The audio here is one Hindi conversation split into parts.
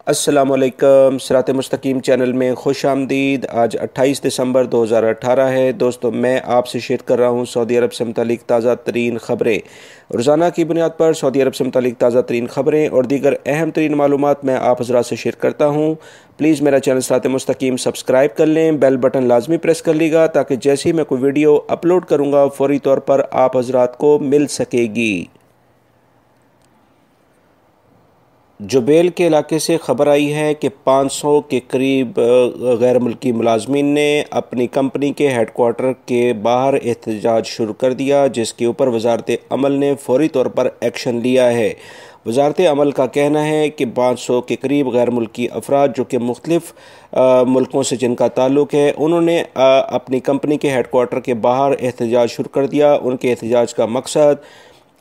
अस्सलामुअलैकुम। सिरात मुस्तकीम चैनल में खुश आमदीद। आज 28 दिसंबर 2018 है। दोस्तों, मैं आपसे शेयर कर रहा हूँ सऊदी अरब से मुतालिक ताज़ा तरीन ख़बरें। रोज़ाना की बुनियाद पर सऊदी अरब से मुतालिक ताज़ा तरीन ख़बरें और दीगर अहम तरीन मालूमात मैं आप हज़रात से शेयर करता हूँ। प्लीज़ मेरा चैनल सिरात मुस्तकीम सब्सक्राइब कर लें, बेल बटन लाजमी प्रेस कर लीजिएगा ताकि जैसे ही मैं कोई वीडियो अपलोड करूँगा फ़ौरी तौर पर आप हज़रात को मिल सकेगी। जुबैल के इलाके से ख़बर आई है कि 500 के करीब गैर मुल्की मुलाजमीन ने अपनी कंपनी के हेडकोार्टर के बाहर एहतजाज शुरू कर दिया, जिसके ऊपर वजारत अमल ने फौरी तौर पर एक्शन लिया है। वजारत अमल का कहना है कि 500 के करीब गैर मुल्की अफराद जो कि मुख्तलिफ़ मुल्कों से जिनका ताल्लुक़ है, उन्होंने अपनी कंपनी के हेडकोार्टर के बाहर एहतजाज शुरू कर दिया। उनके एहतजाज का मकसद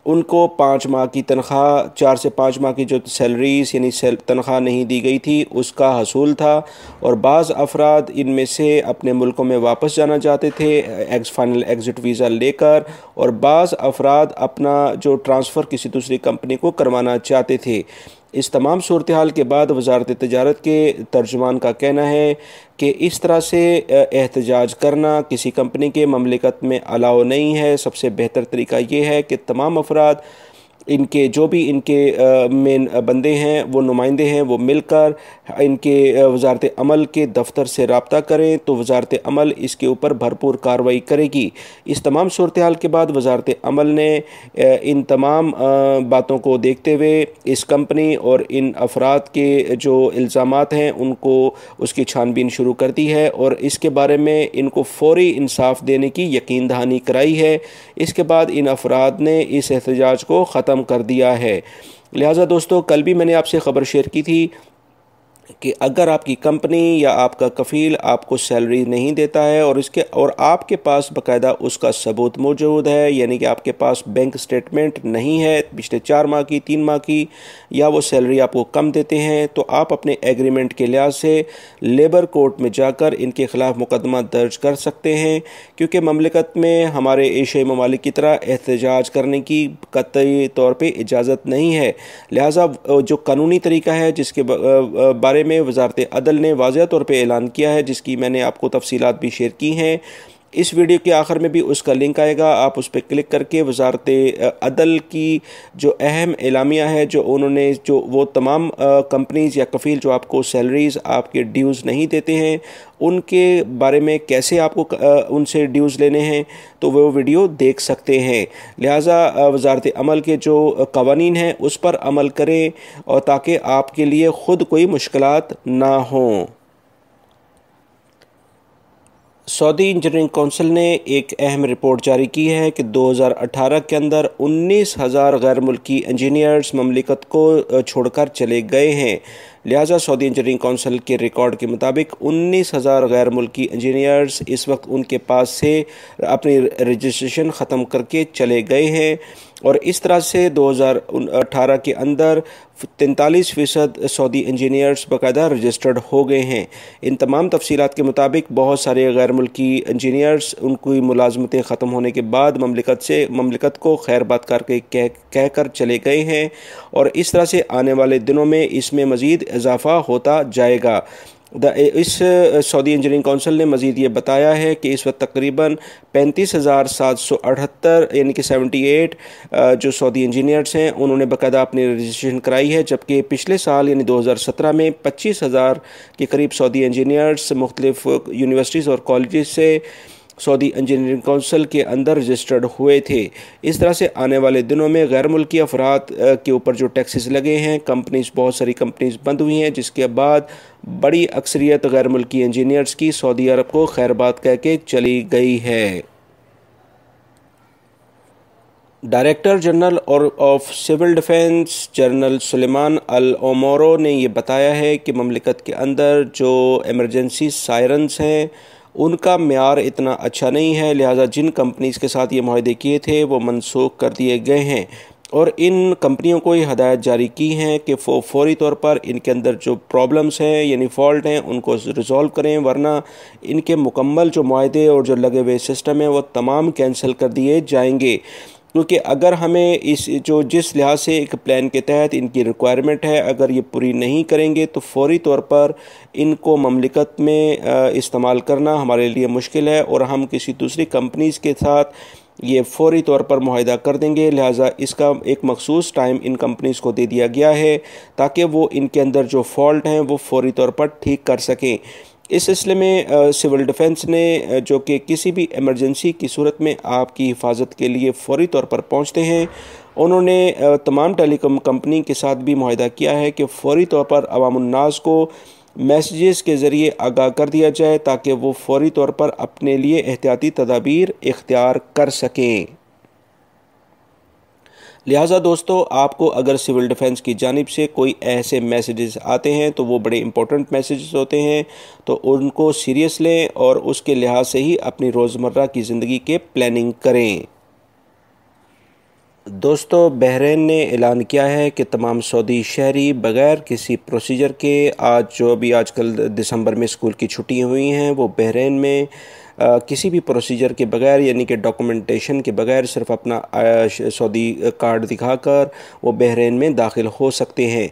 उनको 5 माह की तनख्वाह, 4 से 5 माह की जो सैलरीज़ यानी तनख्वाह नहीं दी गई थी उसका हसूल था। और बाज़ अफराद इनमें से अपने मुल्कों में वापस जाना चाहते थे फाइनल एग्ज़िट वीज़ा लेकर, और बाज़ अफराद अपना जो ट्रांसफ़र किसी दूसरी कंपनी को करवाना चाहते थे। इस तमाम सूरत हाल के बाद वजारत तजारत के तर्जुमान का कहना है कि इस तरह से एहतजाज करना किसी कंपनी के ममलिकत में अलाउ नहीं है। सबसे बेहतर तरीका ये है कि तमाम अफराद इनके जो भी इनके मेन बंदे हैं, वो नुमाइंदे हैं, वो मिलकर इनके वजारत अमल के दफ्तर से रब्ता करें तो वजारत अमल इसके ऊपर भरपूर कार्रवाई करेगी। इस तमाम सूरत हाल के बाद वजारत अमल ने इन तमाम बातों को देखते हुए इस कंपनी और इन अफराद के जो इल्ज़ामात हैं उनको उसकी छानबीन शुरू कर दी है और इसके बारे में इनको फौरी इंसाफ देने की यकीन दहानी कराई है। इसके बाद इन अफराद ने इस एहतजाज को ख़त्म कर दिया है। लिहाजा दोस्तों, कल भी मैंने आपसे ख़बर शेयर की थी कि अगर आपकी कंपनी या आपका कफ़ील आपको सैलरी नहीं देता है और आपके पास बाकायदा उसका सबूत मौजूद है, यानी कि आपके पास बैंक स्टेटमेंट नहीं है पिछले 4 माह की, 3 माह की, या वो सैलरी आपको कम देते हैं, तो आप अपने एग्रीमेंट के लिहाज से लेबर कोर्ट में जाकर इनके ख़िलाफ़ मुकदमा दर्ज कर सकते हैं। क्योंकि ममलिकत में हमारे एशियाई ममालिक की तरह एहतजाज करने की कतई तौर पर इजाज़त नहीं है। लिहाजा जो कानूनी तरीका है जिसके बारे में वजारत अदल ने वाज़ेह तौर पे ऐलान किया है, जिसकी मैंने आपको तफसीलात भी शेयर की हैं, इस वीडियो के आखिर में भी उसका लिंक आएगा। आप उस पर क्लिक करके वजारत अदल की जो अहम एलामिया है, जो उन्होंने जो वो तमाम कंपनीज़ या कफ़ील जो आपको सैलरीज़ आपके ड्यूज़ नहीं देते हैं उनके बारे में कैसे आपको उनसे ड्यूज़ लेने हैं, तो वो वीडियो देख सकते हैं। लिहाजा वजारत अमल के जो कवानीन हैं उस पर अमल करें और ताकि आपके लिए ख़ुद कोई मुश्किलात ना हों। सऊदी इंजीनियरिंग काउंसिल ने एक अहम रिपोर्ट जारी की है कि 2018 के अंदर 19,000 गैर मुल्की इंजीनियर्स ममलिकत को छोड़कर चले गए हैं। लिहाजा सऊदी इंजीनियरिंग काउंसिल के रिकॉर्ड के मुताबिक 19,000 गैर मुल्की इंजीनियर्स इस वक्त उनके पास से अपनी रजिस्ट्रेशन ख़त्म करके चले गए हैं और इस तरह से 2018 के अंदर 43% सऊदी इंजीनियर्स बाकायदा रजिस्टर्ड हो गए हैं। इन तमाम तफसीलात के मुताबिक बहुत सारे गैर मुल्की इंजीनियर्स उनकी मुलाजमतें ख़त्म होने के बाद ममलिकत को खैर बात करके कह कर चले गए हैं और इस तरह से आने वाले दिनों में इसमें मज़ीद इजाफ़ा होता जाएगा। इस सऊदी इंजीनियरिंग काउंसिल ने मज़ीद ये बताया है कि इस वक्त तकरीबन 35,778 यानी कि 78 जो सऊदी इंजीनियर्स हैं उन्होंने बाकायदा अपनी रजिस्ट्रेशन कराई है, जबकि पिछले साल यानी 2017 में 25,000 के करीब सऊदी इंजीनियर्स मुख्तलिफ़ यूनिवर्सिटीज़ और कॉलेज से सऊदी इंजीनियरिंग काउंसिल के अंदर रजिस्टर्ड हुए थे। इस तरह से आने वाले दिनों में गैर मुल्की अफराद के ऊपर जो टैक्सेस लगे हैं, बहुत सारी कंपनीज बंद हुई हैं, जिसके बाद बड़ी अक्सरियत गैर मुल्की इंजीनियर्स की सऊदी अरब को खैरबात कह के चली गई है। डायरेक्टर जनरल और of civil defence general Suleiman al ओमोरो ने यह बताया है कि ममलिकत के अंदर जो एमरजेंसी सायरन्स हैं उनका म्यार इतना अच्छा नहीं है। लिहाजा जिन कंपनीज़ के साथ ये मुआहदे किए थे वो मनसूख कर दिए गए हैं और इन कंपनियों को ये हदायत जारी की हैं कि फौरी तौर पर इनके अंदर जो प्रॉब्लम्स हैं यानी फ़ॉल्ट हैं उनको रिज़ॉल्व करें, वरना इनके मुकम्मल जो मुआहदे और जो लगे हुए सिस्टम हैं वो तमाम कैंसिल कर दिए जाएंगे। क्योंकि अगर हमें जिस लिहाज से एक प्लान के तहत इनकी रिक्वायरमेंट है, अगर ये पूरी नहीं करेंगे तो फौरी तौर पर इनको ममलिकत में इस्तेमाल करना हमारे लिए मुश्किल है और हम किसी दूसरी कंपनीज़ के साथ ये फौरी तौर पर मुआहदा कर देंगे। लिहाजा इसका एक मखसूस टाइम इन कंपनीज़ को दे दिया गया है ताकि वो इनके अंदर जो फॉल्ट हैं वो फौरी तौर पर ठीक कर सकें। इस सिलसिले में सिविल डिफेंस ने जो कि किसी भी इमरजेंसी की सूरत में आपकी हिफाजत के लिए फौरी तौर पर पहुंचते हैं, उन्होंने तमाम टेलीकॉम कंपनी के साथ भी मुआहदा किया है कि फौरी तौर पर अवामुन्नास को मैसेजेस के ज़रिए आगाह कर दिया जाए ताकि वो फौरी तौर पर अपने लिए एहतियाती तदाबीर इख्तियार कर सकें। लिहाजा दोस्तों, आपको अगर सिविल डिफेंस की जानिब से कोई ऐसे मैसेजेस आते हैं तो वो बड़े इंपॉर्टेंट मैसेजेस होते हैं, तो उनको सीरियस लें और उसके लिहाज से ही अपनी रोज़मर्रा की ज़िंदगी के प्लानिंग करें। दोस्तों, बहरीन ने ऐलान किया है कि तमाम सऊदी शहरी बग़ैर किसी प्रोसीजर के आजकल दिसंबर में स्कूल की छुट्टियां हुई हैं, वो बहरीन में किसी भी प्रोसीजर के बगैर यानी कि डॉक्यूमेंटेशन के बगैर सिर्फ अपना सऊदी कार्ड दिखाकर वो बहरीन में दाखिल हो सकते हैं।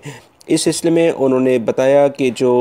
इस सिलसिले में उन्होंने बताया कि जो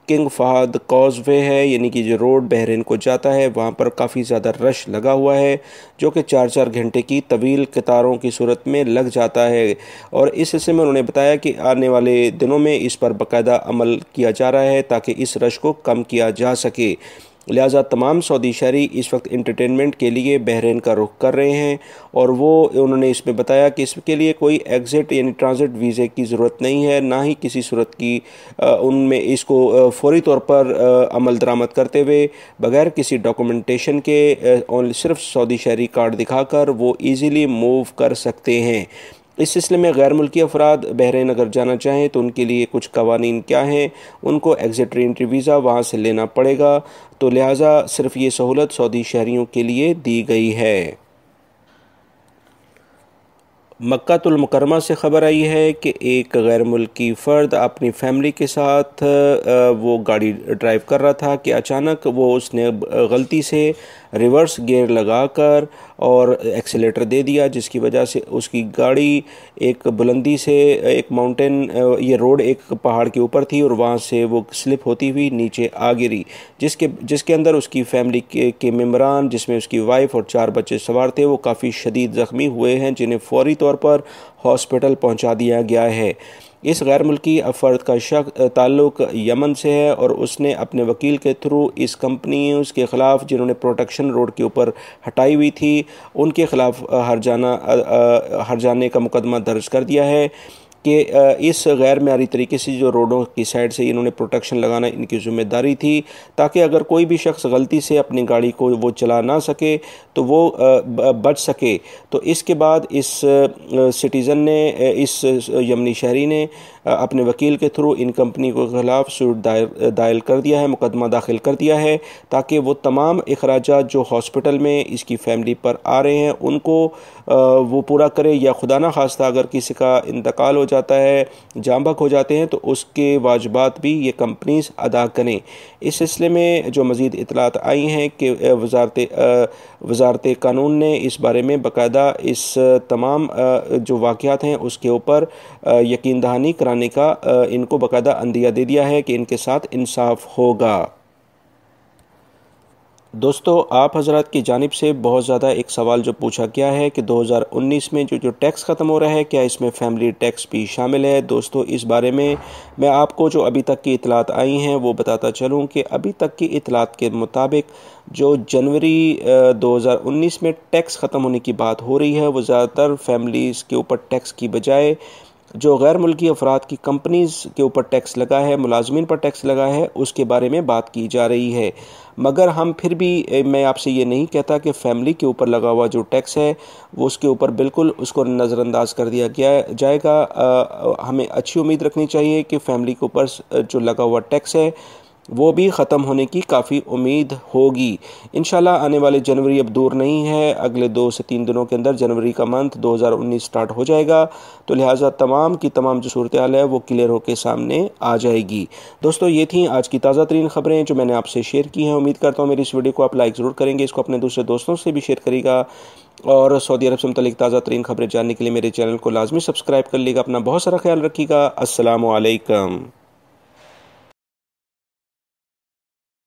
किंग फहद कॉजवे है यानी कि जो रोड बहरीन को जाता है, वहाँ पर काफ़ी ज़्यादा रश लगा हुआ है जो कि 4-4 घंटे की तवील कतारों की सूरत में लग जाता है। और इस सिलसिले में उन्होंने बताया कि आने वाले दिनों में इस पर बाकायदा अमल किया जा रहा है ताकि इस रश को कम किया जा सके। लिहाजा तमाम सऊदी शहरी इस वक्त इंटरटेनमेंट के लिए बहरीन का रुख कर रहे हैं और उन्होंने इसमें बताया कि इसके लिए कोई एग्ज़िट यानी ट्रांजिट वीज़े की ज़रूरत नहीं है, ना ही किसी सूरत की उनमें इसको फौरी तौर पर अमल दरामद करते हुए बग़ैर किसी डॉक्यूमेंटेशन के सिर्फ सऊदी शहरी कार्ड दिखाकर वो ईज़िली मूव कर सकते हैं। इस सिलसिले में गैर मुल्की अफराद बहरीन अगर जाना चाहें तो उनके लिए कुछ कवानीन क्या हैं, उनको एग्ज़िट एंट्री वीज़ा वहाँ से लेना पड़ेगा, तो लिहाजा सिर्फ ये सहूलत सऊदी शहरियों के लिए दी गई है। मक्कातुल मुकरमा से ख़बर आई है कि एक गैर मुल्की फ़र्द अपनी फ़ैमिली के साथ वो गाड़ी ड्राइव कर रहा था कि अचानक उसने गलती से रिवर्स गियर लगाकर और एक्सीलेटर दे दिया, जिसकी वजह से उसकी गाड़ी एक बुलंदी से एक माउंटेन ये रोड एक पहाड़ के ऊपर थी और वहाँ से वो स्लिप होती हुई नीचे आ गिरी, जिसके अंदर उसकी फ़ैमिली के मेम्बरान जिसमें उसकी वाइफ और 4 बच्चे सवार थे वो काफ़ी शदीद ज़ख्मी हुए हैं, जिन्हें फ़ौरी तौर पर हॉस्पिटल पहुँचा दिया गया है। इस गैर मुल्की फ़र्द का ताल्लुक़ यमन से है और उसने अपने वकील के थ्रू इस कंपनी के ख़िलाफ़ जिन्होंने प्रोटेक्शन रोड के ऊपर हटाई हुई थी उनके ख़िलाफ़ हर्जाने का मुकदमा दर्ज कर दिया है कि इस गैर मेयारी तरीके से जो रोडों की साइड से इन्होंने प्रोटेक्शन लगाना इनकी ज़िम्मेदारी थी, ताकि अगर कोई भी शख्स गलती से अपनी गाड़ी को वो चला ना सके तो वो बच सके। तो इसके बाद इस सिटीज़न ने इस यमनी शहरी ने अपने वकील के थ्रू इन कंपनी के ख़िलाफ़ सूट दायर कर दिया है, मुकदमा दाखिल कर दिया है, ताकि वो तमाम अखराजात जो हॉस्पिटल में इसकी फ़ैमिली पर आ रहे हैं उनको वो पूरा करे, या खुदा न खास्ता अगर किसी का इंतकाल हो जाता है, जाँ बहक हो जाते हैं, तो उसके वाजबात भी ये कंपनीज़ अदा करें। इस सिलसिले में जो मज़ीद इतलात आई हैं कि वज़ारत कानून ने इस बारे में बाकायदा इस तमाम जो वाक़यात हैं उसके ऊपर यकीन दहानी कराने का इनको बाकायदा अंदिया दे दिया है कि इनके साथ इंसाफ होगा। दोस्तों, आप हज़रात की जानिब से बहुत ज़्यादा एक सवाल जो पूछा गया है कि 2019 में जो टैक्स ख़त्म हो रहा है क्या इसमें फैमिली टैक्स भी शामिल है। दोस्तों, इस बारे में मैं आपको जो अभी तक की इतलात आई हैं वो बताता चलूँ कि अभी तक की इतलात के मुताबिक जो जनवरी 2019 में टैक्स ख़त्म होने की बात हो रही है वो ज़्यादातर फैमिलीज़ के ऊपर टैक्स की बजाय जो गैर मुल्की अफराद की कंपनीज़ के ऊपर टैक्स लगा है, मुलाजमीन पर टैक्स लगा है, उसके बारे में बात की जा रही है। मगर हम फिर भी मैं आपसे ये नहीं कहता कि फ़ैमिली के ऊपर लगा हुआ जो टैक्स है वो उसके ऊपर बिल्कुल उसको नज़रअंदाज कर दिया जाएगा। हमें अच्छी उम्मीद रखनी चाहिए कि फ़ैमिली के ऊपर जो लगा हुआ टैक्स है वो भी ख़त्म होने की काफ़ी उम्मीद होगी। इंशाल्लाह आने वाले जनवरी अब दूर नहीं है, अगले 2 से 3 दिनों के अंदर जनवरी का मंथ 2019 स्टार्ट हो जाएगा। तो लिहाजा तमाम की तमाम जो सूरत हाल है वो क्लियर होकर सामने आ जाएगी। दोस्तों, ये थी आज की ताज़ा तरीन ख़बरें जो मैंने आपसे शेयर की हैं। उम्मीद करता हूँ मेरी इस वीडियो को आप लाइक ज़रूर करेंगे, इसको अपने दूसरे दोस्तों से भी शेयर करेगा और सऊदी अरब से मुतल्लिक ताज़ा तरीन ख़बरें जानने के लिए मेरे चैनल को लाजमी सब्सक्राइब कर लीजिएगा। अपना बहुत सारा ख्याल रखिएगा। अस्सलामु अलैकुम।